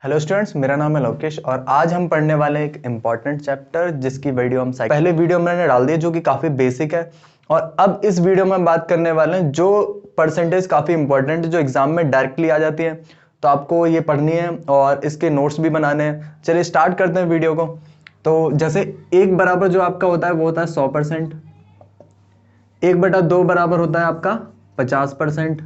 Hello students, मेरा नाम है लोकेश और आज हम पढ़ने वाले हैं एक इम्पॉर्टेंट चैप्टर जिसकी वीडियो हम पहले वीडियो मैंने डाल दी जो कि काफ़ी बेसिक है। और अब इस वीडियो में बात करने वाले हैं जो परसेंटेज काफ़ी इंपॉर्टेंट है, जो एग्जाम में डायरेक्टली आ जाती है। तो आपको ये पढ़नी है और इसके नोट्स भी बनाने हैं। चलिए स्टार्ट करते हैं वीडियो को। तो जैसे एक बराबर जो आपका होता है वो होता है 100%। 1/2 बराबर होता है आपका 50%।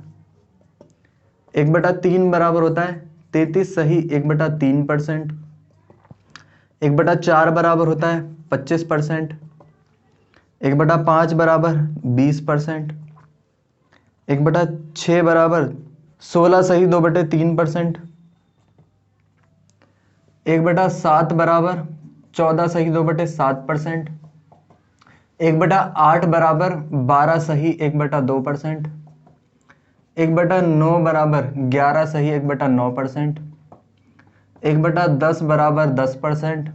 1/3 बराबर होता है 33 सही 1/3%। 1/4 बराबर होता है 25%। 1/5 बराबर 20%। 1/6 बराबर 16 सही 2/3%। 1/7 बराबर 14 सही 2/7%। 1/8 बराबर 12 सही 1/2%। 1/9 बराबर 11 सही 1/9%। 1/10 बराबर 10%।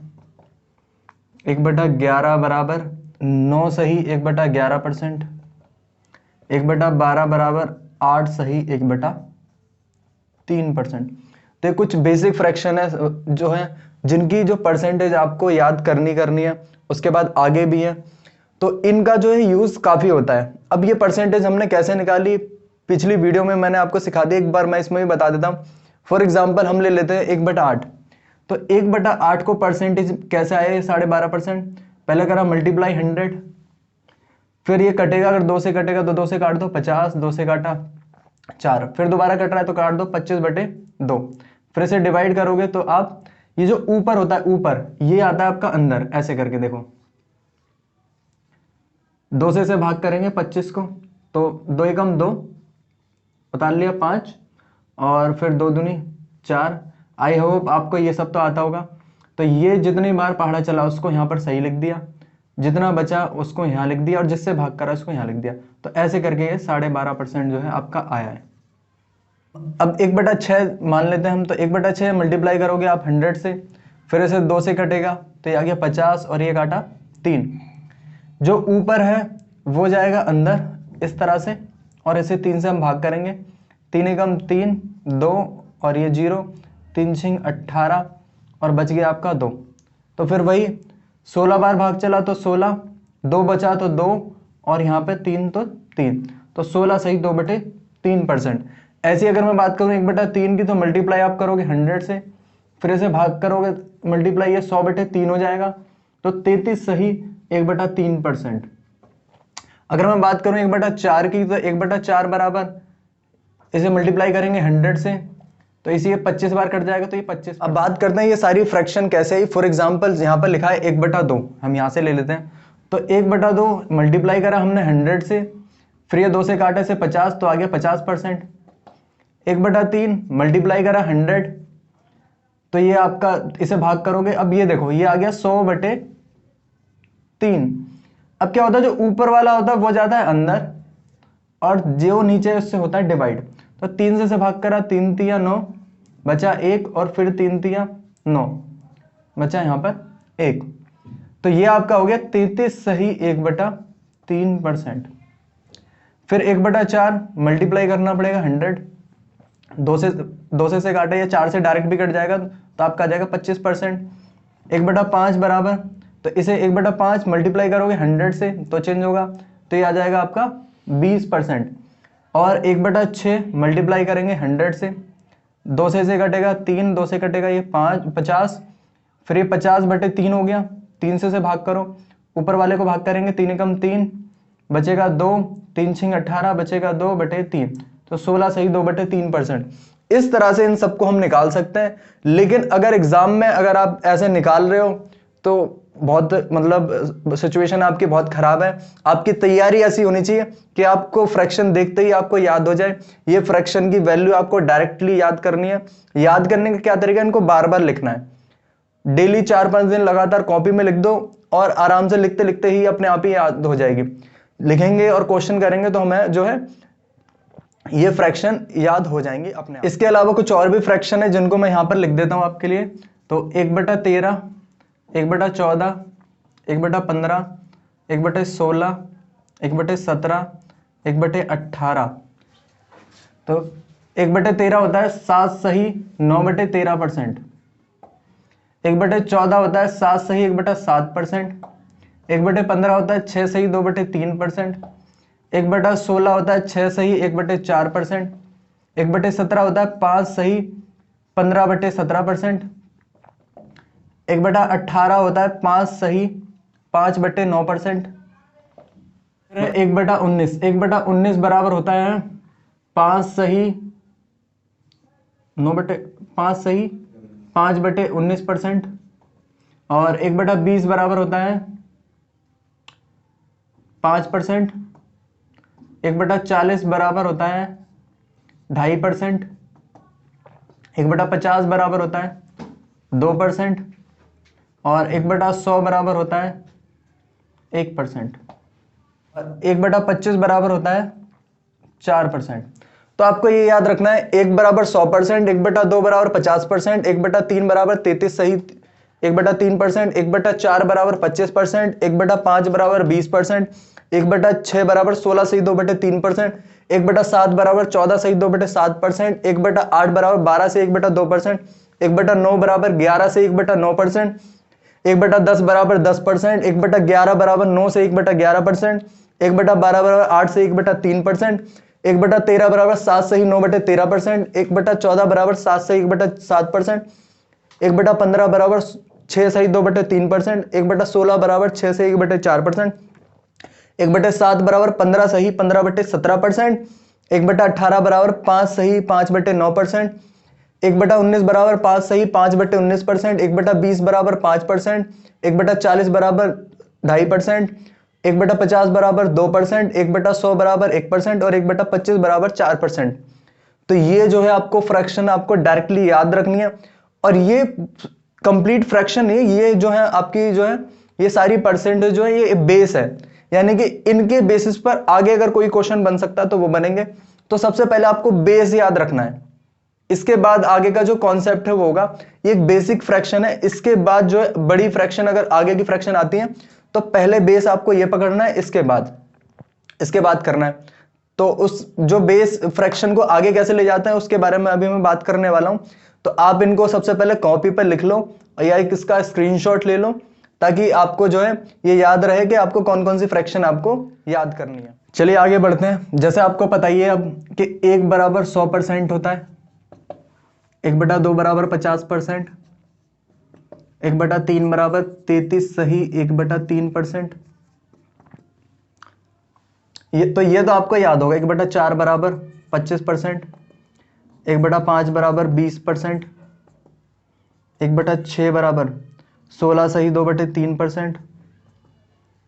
1/11 बराबर 9 सही 1/11%। 1/12 बराबर 8 सही 1/3%। तो ये कुछ बेसिक फ्रैक्शन है जो है जिनकी जो परसेंटेज आपको याद करनी है। उसके बाद आगे भी है, तो इनका जो है यूज काफी होता है। अब ये परसेंटेज हमने कैसे निकाली पिछली वीडियो में मैंने आपको सिखा दिया, एक बार मैं इसमें भी बता देता हूं। फॉर एग्जाम्पल हम ले लेते हैं 1/8। तो 1/8 को परसेंटेज कैसे आया? 12.5%। पहले करा मल्टीप्लाई 100, फिर ये कटेगा, अगर 2 से कटेगा तो 2 से काट दो 50, 2 से काटा 4, फिर दोबारा कट रहा है तो काट दो 25/2। फिर इसे डिवाइड करोगे तो आप ये जो ऊपर होता है ऊपर ये आता है आपका अंदर, ऐसे करके देखो। 2 से भाग करेंगे 25 को तो 2 एकम 2, उतार लिया 5, और फिर 2 दूनी 4। आई होप आपको ये सब तो आता होगा। तो ये जितनी बार पहाड़ा चला उसको यहाँ पर सही लिख दिया, जितना बचा उसको यहाँ लिख दिया, और जिससे भाग करा उसको यहाँ लिख दिया। तो ऐसे करके ये 12.5% जो है आपका आया है। अब 1/6 मान लेते हैं हम। तो 1/6 मल्टीप्लाई करोगे आप 100 से, फिर इसे 2 से कटेगा तो ये आ गया 50, और ये काटा 3। जो ऊपर है वो जाएगा अंदर इस तरह से, और इसे 3 से हम भाग करेंगे। 3 एकम 3, 2 और ये 0, 3 6 18, और बच गया आपका 2। तो फिर वही 16 बार भाग चला तो 16, 2 बचा तो 2, और यहाँ पे 3 तो 3, तो 16 सही 2/3%। ऐसी अगर मैं बात करूँ 1/3 की, तो मल्टीप्लाई आप करोगे 100 से, फिर इसे भाग करोगे मल्टीप्लाई ये 100/3 हो जाएगा, तो 33 सही 1/3%। अगर मैं बात करूं 1/4 की, तो 1/4 बराबर इसे मल्टीप्लाई करेंगे 100 से, तो इसी ये 25 बार कट जाएगा, तो ये 25। अब बात करते हैं ये सारी फ्रैक्शन कैसे ही। फॉर एग्जांपल यहाँ पर लिखा है 1/2, हम यहाँ से ले लेते हैं। तो 1/2 मल्टीप्लाई करा हमने 100 से, फिर ये 2 से काटे से 50, तो आ गया 50%। 1/3 मल्टीप्लाई करा 100, तो ये आपका इसे भाग करोगे, अब ये देखो ये आ गया 100/3। अब क्या होता है, जो ऊपर वाला होता है वो जाता है अंदर, और जो नीचे है उससे होता है डिवाइड। तो 3 से भाग करा, 3 तिया 9, बचा 1, और फिर 3 तिया 9, बचा यहाँ पर 1। तो ये आपका हो गया 33 सही 1/3%। फिर 1/4 मल्टीप्लाई करना पड़ेगा 100, 2 से काटे, या 4 से डायरेक्ट भी कट जाएगा तो आपका आ जाएगा 25%। 1/5 बराबर, तो इसे 1/5 मल्टीप्लाई करोगे 100 से तो चेंज होगा, तो ये आ जाएगा आपका 20%। और 1/6 मल्टीप्लाई करेंगे 100 से, 2 से कटेगा 3, 2 से कटेगा ये 50, फिर ये 50/3 हो गया। 3 से भाग करो, ऊपर वाले को भाग करेंगे, 3 एकम 3, बचेगा 2, 3 6 18, बचेगा 2/3, तो 16 सही 2/3%। इस तरह से इन सबको हम निकाल सकते हैं। लेकिन अगर एग्जाम में अगर आप ऐसे निकाल रहे हो तो बहुत मतलब सिचुएशन आपकी बहुत खराब है। आपकी तैयारी ऐसी होनी चाहिए कि आपको फ्रैक्शन देखते ही आपको याद हो जाए। ये फ्रैक्शन की वैल्यू आपको डायरेक्टली याद करनी है। याद करने का क्या तरीका है, इनको बार बार लिखना है। डेली 4-5 दिन लगातार कॉपी में लिख दो, और आराम से लिखते लिखते ही अपने आप ही याद हो जाएगी। लिखेंगे और क्वेश्चन करेंगे तो हमें जो है ये फ्रैक्शन याद हो जाएंगे अपने आप। इसके अलावा कुछ और भी फ्रैक्शन है जिनको मैं यहां पर लिख देता हूं आपके लिए। तो 1/13, 1/14, 1/15, 1/16, 1/17, 1/18। तो 1/13 होता है 7 सही 9/13%। 1/14 होता है 7 सही 1/7%। 1/15 होता है 6 सही 2/3%। 1/16 होता है 6 सही 1/4%। 1/17 होता है 5 सही 15/17%। 1/18 होता है 5 सही 5/9%। 1/19 1/19 बराबर होता है 5 सही 5 सही 5/19%। और 1/20 बराबर होता है 5%। 1/40 बराबर होता है 2.5%। 1/50 बराबर होता है 2%। और 1/100 बराबर होता है 1%। और 1/25 बराबर होता है 4%। तो आपको ये याद रखना है 1 बराबर 100%, 1/2 बराबर 50%, 1/3 बराबर 33 सही 1/3%, 1/4 बराबर 25%, 1/5 बराबर 20%, 1/6 बराबर 16 सही 2/3%, 1/7 बराबर 14 सही 2/7%, 1/8 बराबर 12 से 1/2%, 1/9 बराबर 11 से 1/9%, 1/10 बराबर 10%, 1/11 बराबर 9 से 1/11%, 1/12 बराबर 8 से 1/3%, 1/13 बराबर 7 सही 9/13%, 1/14 बराबर 7 सही 1/7%, 1/15 बराबर 6 सही 2/3%, 1/16 बराबर 6 से 1/4%, 1/7 बराबर 15 सही 15/17%, 1/18 बराबर 5 सही 5/9%, 1/19 बराबर 5 सही 5/19%, 1/20 बराबर 5%, 1/40 बराबर 2.5%, 1/50 बराबर 2%, 1/100 बराबर 1% और 1/25 बराबर 4%। तो ये जो है आपको फ्रैक्शन आपको डायरेक्टली याद रखनी है। और ये कंप्लीट फ्रैक्शन है, ये जो है आपकी जो है ये सारी परसेंटेज जो है ये बेस है, यानी कि इनके बेसिस पर आगे अगर कोई क्वेश्चन बन सकता है तो वो बनेंगे। तो सबसे पहले आपको बेस याद रखना है, इसके बाद आगे का जो कॉन्सेप्ट है वो होगा। ये एक बेसिक फ्रैक्शन है, इसके बाद जो है बड़ी फ्रैक्शन अगर आगे की फ्रैक्शन आती है तो पहले बेस आपको ये पकड़ना है, इसके बाद करना है। तो उस जो बेस फ्रैक्शन को आगे कैसे ले जाते हैं उसके बारे में अभी मैं बात करने वाला हूं। तो आप इनको सबसे पहले कॉपी पर लिख लो या एक इसका स्क्रीनशॉट ले लो, ताकि आपको जो है ये याद रहे कि आपको कौन कौन सी फ्रैक्शन आपको याद करनी है। चलिए आगे बढ़ते हैं। जैसे आपको पता ही है अब कि 1 बराबर 100% होता है, 1/2 बराबर 50%, 1/3 बराबर 33 सही 1/3%। ये तो आपको याद होगा। 1/4 बराबर 25%, 1/5 बराबर 20%, 1/6 बराबर 16 सही 2/3%,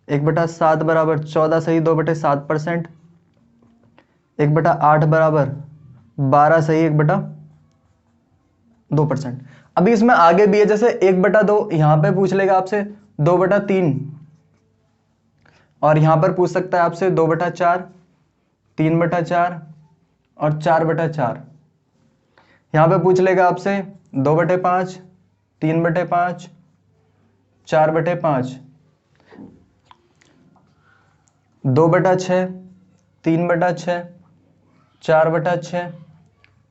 1/7 बराबर 14 सही 2/7%, 1/8 बराबर 12 सही 1/2%। अभी इसमें आगे भी है, जैसे 1/2 यहां पे पूछ लेगा आपसे 2/3, और यहां पर पूछ सकता है आपसे 2/4, 3/4 और 4/4। यहां पे पूछ लेगा आपसे 2/5, 3/5, 4/5, 2/6, 3/6, 4/6,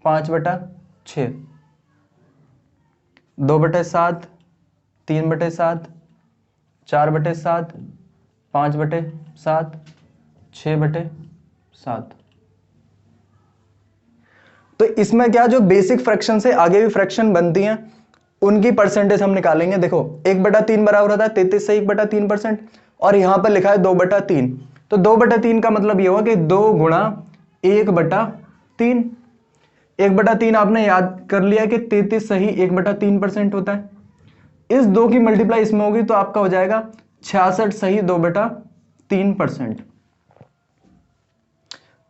5/6, 2/7, 3/7, 4/7, 5/7, 6/7। तो इसमें क्या जो बेसिक फ्रैक्शन से आगे भी फ्रैक्शन बनती हैं उनकी परसेंटेज हम निकालेंगे। देखो 1/3 बराबर होता है 33 से 1/3%, और यहां पर लिखा है 2/3। तो 2/3 का मतलब ये होगा कि 2 गुणा 1/3। 1/3 आपने याद कर लिया कि 33 सही 1/3% होता है। इस 2 की मल्टीप्लाई इसमें होगी तो आपका हो जाएगा 66 सही 2/3%।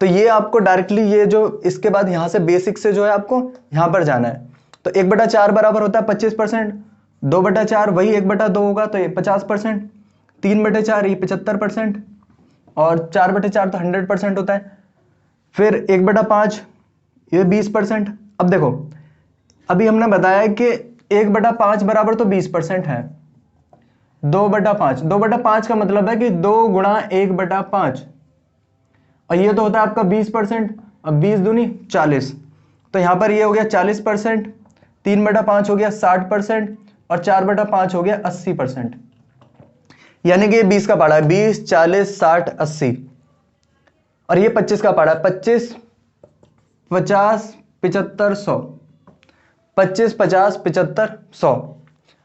तो ये आपको डायरेक्टली ये जो इसके बाद यहां से बेसिक से जो है आपको यहां पर जाना है। तो 1/4 बराबर होता है 25%, 2/4 वही 1/2 होगा तो ये 50%, 3/4 ये 75%, और 4/4 तो 100% होता है। फिर 1/5 ये 20%। अब देखो अभी हमने बताया कि 1/5 बराबर तो 20% है। 2/5 का मतलब है कि 2 गुणा 1/5, और ये तो होता है आपका 20%। अब 20 दूनी 40, तो यहां पर ये हो गया 40%, 3/5 हो गया 60%, और 4/5 हो गया 80%। यानी कि ये 20 का पड़ा है, 20, 40, 60, 80। और ये 25 का पड़ा है, 25, 50, 75, 100। 25, 50, 75, 100।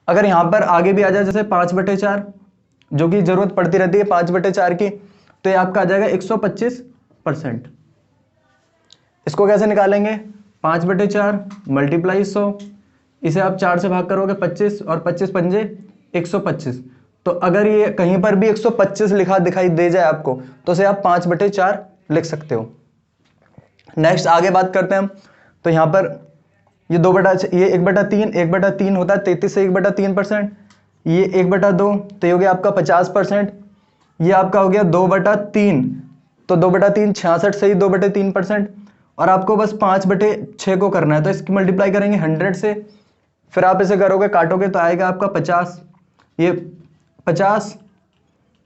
अगर यहां पर आगे भी आ जाए जैसे 5/4, जो कि जरूरत पड़ती रहती है 5/4 की, तो ये आपका आ जाएगा 125%। इसको कैसे निकालेंगे? 5/4 मल्टीप्लाई 100, इसे आप 4 से भाग करोगे 25, और 25 पंजे 125। तो अगर ये कहीं पर भी 125 लिखा दिखाई दे जाए आपको, तो उसे आप 5/4 लिख सकते हो। नेक्स्ट आगे बात करते हैं हम। तो यहां पर ये 1/3, 1/3 होता है 33 से 1/3%। ये 1/2, तो ये हो गया आपका 50%। ये आपका हो गया 2/3, तो 2/3 66 से ही 2/3%। और आपको बस 5/6 को करना है, तो इसकी मल्टीप्लाई करेंगे 100 से, फिर आप इसे करोगे काटोगे तो आएगा आपका 50, ये 50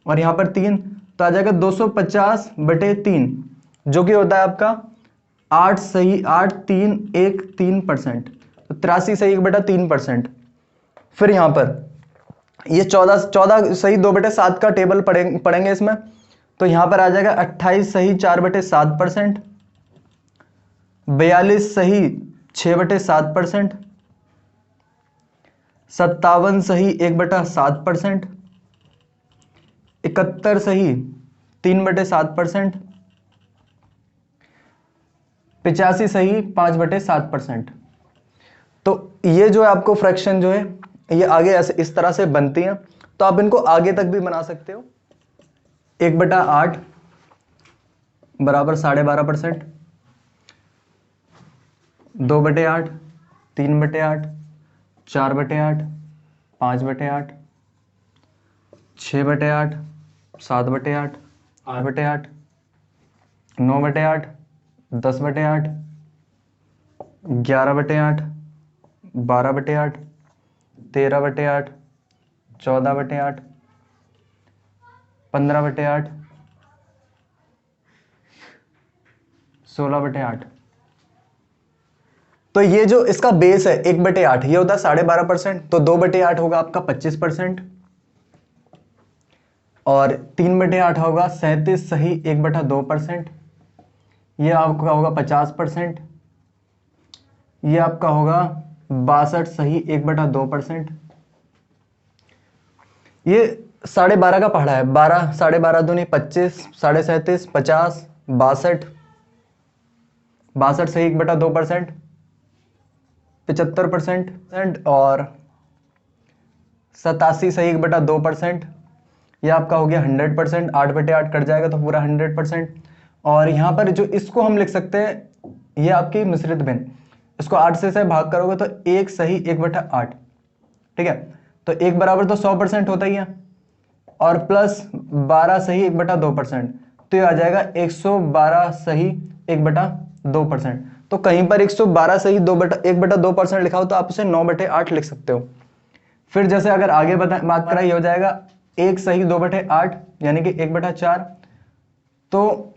और यहाँ पर 3, तो आ जाएगा 250/3, जो कि होता है आपका 8 सही 8 3 1 3%, तो 83 सही 1/3%। फिर यहाँ पर ये 14 सही 2/7 का टेबल पढ़ेंगे इसमें। तो यहाँ पर आ जाएगा 28 सही 4/7%, 42 सही 6/7%, 57 सही 1/7%, 71 सही 3/7%, 85 सही 5/7%। तो ये जो है आपको फ्रैक्शन जो है ये आगे ऐसे इस तरह से बनती हैं, तो आप इनको आगे तक भी बना सकते हो। 1/8 बराबर 12.5%, 2/8, 3/8, 4/8, 5/8, 6/8, 7/8, 8/8, 9/8, 10/8, 11/8, 12/8, 13/8, 14/8, 15/8, 16/8। तो ये जो इसका बेस है 1/8, ये होता है 12.5%, तो 2/8 होगा आपका 25%, और 3/8 होगा 37 सही 1/2%, ये आपका होगा 50%, ये आपका होगा 62 सही 1/2%। ये 12.5 का पढ़ा है, 12 12.5 दूनी 25, 37.5, 50, 62, 62 सही 1/2%, 75%, और 87 सही 1/2%। ये आपका हो गया 100%, 8/8 कट जाएगा तो पूरा 100%। और यहाँ पर जो इसको हम लिख सकते हैं, ये आपकी मिश्रित भिन्न, इसको 8 से भाग करोगे तो 1 सही 1/8, ठीक है। तो 1 बराबर तो 100% होता ही है, और प्लस 12 सही 1/2%, तो ये आ जाएगा 112 सही 1/2%। तो कहीं पर 112 सही 1/2% लिखा हो तो आप उसे 9/8 लिख सकते हो। फिर जैसे अगर आगे बात करा, ये हो जाएगा 1 सही 2/8 यानी कि 1/4, तो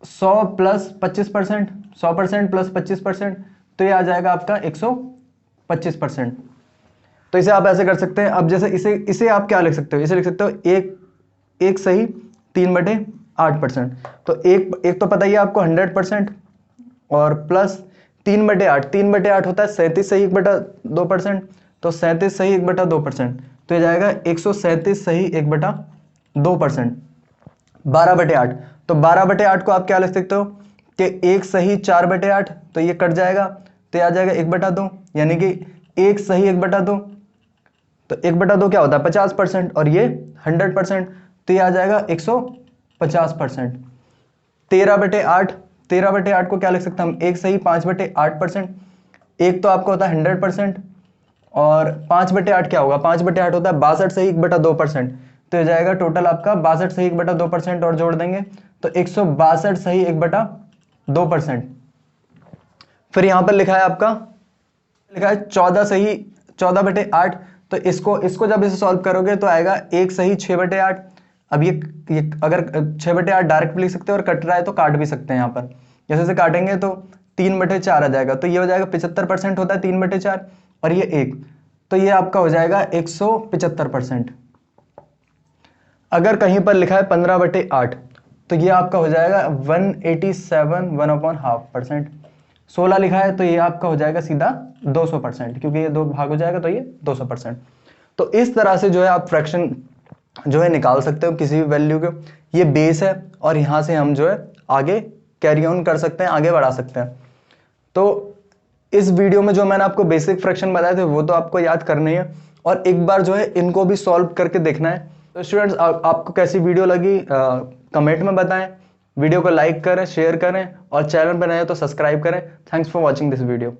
100 प्लस 25%, 100% प्लस 25%, तो ये आ जाएगा आपका 125%। तो इसे आप ऐसे कर सकते हैं। अब जैसे इसे आप क्या लिख सकते हो? इसे लिख सकते हो 1 सही 3/8%। तो एक तो पता ही है आपको 100%, और प्लस 3/8, 3/8 होता है 37 सही 1/2%, तो 37 सही 1/2%, तो ये जाएगा 137 सही 1/2%। 12/8, तो 12/8 को आप क्या लिख सकते हो कि 1 सही 4/8, तो ये कट जाएगा, तो ये आ जाएगा 1/2, यानी कि 1 सही 1/2, तो 1/2 क्या होता है 50%, और ये 100%, तो ये आ जाएगा 150%। 13/8, 13/8 को क्या लिख सकते हैं हम? 1 सही 5/8%, एक तो आपका होता है 100%, और 5/8 क्या होगा? 5/8 होता है 62 सही 1/2%, तो ये जाएगा टोटल आपका 62 सही 1/2%, और जोड़ देंगे तो 162 सही 1/2%। फिर यहां पर लिखा है आपका, लिखा है 14 सही 14/8, तो इसको जब इसे सॉल्व करोगे तो आएगा 1 सही 6/8। अब ये अगर 6/8 डायरेक्ट भी लिख सकते हैं, और कट रहा है तो काट भी सकते हैं। यहाँ पर जैसे से काटेंगे तो 3/4 आ जाएगा, तो ये हो जाएगा 75% होता है 3/4, और ये 1, तो ये आपका हो जाएगा 175%। अगर कहीं पर लिखा है 15/8 तो ये आपका हो जाएगा 187 1/2%। 16 लिखा है तो ये आपका हो जाएगा सीधा 200%, क्योंकि ये 2 भाग हो जाएगा तो ये 200%। तो इस तरह से जो है आप फ्रैक्शन जो है निकाल सकते हो किसी भी वैल्यू के। ये बेस है और यहां से हम जो है आगे कैरी ऑन कर सकते हैं, आगे बढ़ा सकते हैं। तो इस वीडियो में जो मैंने आपको बेसिक फ्रैक्शन बताए थे वो तो आपको याद करने ही है, और एक बार जो है इनको भी सॉल्व करके देखना है। तो स्टूडेंट्स आपको कैसी वीडियो लगी कमेंट में बताएं। वीडियो को लाइक करें, शेयर करें और चैनल पर नए हो तो सब्सक्राइब करें। Thanks for watching this video.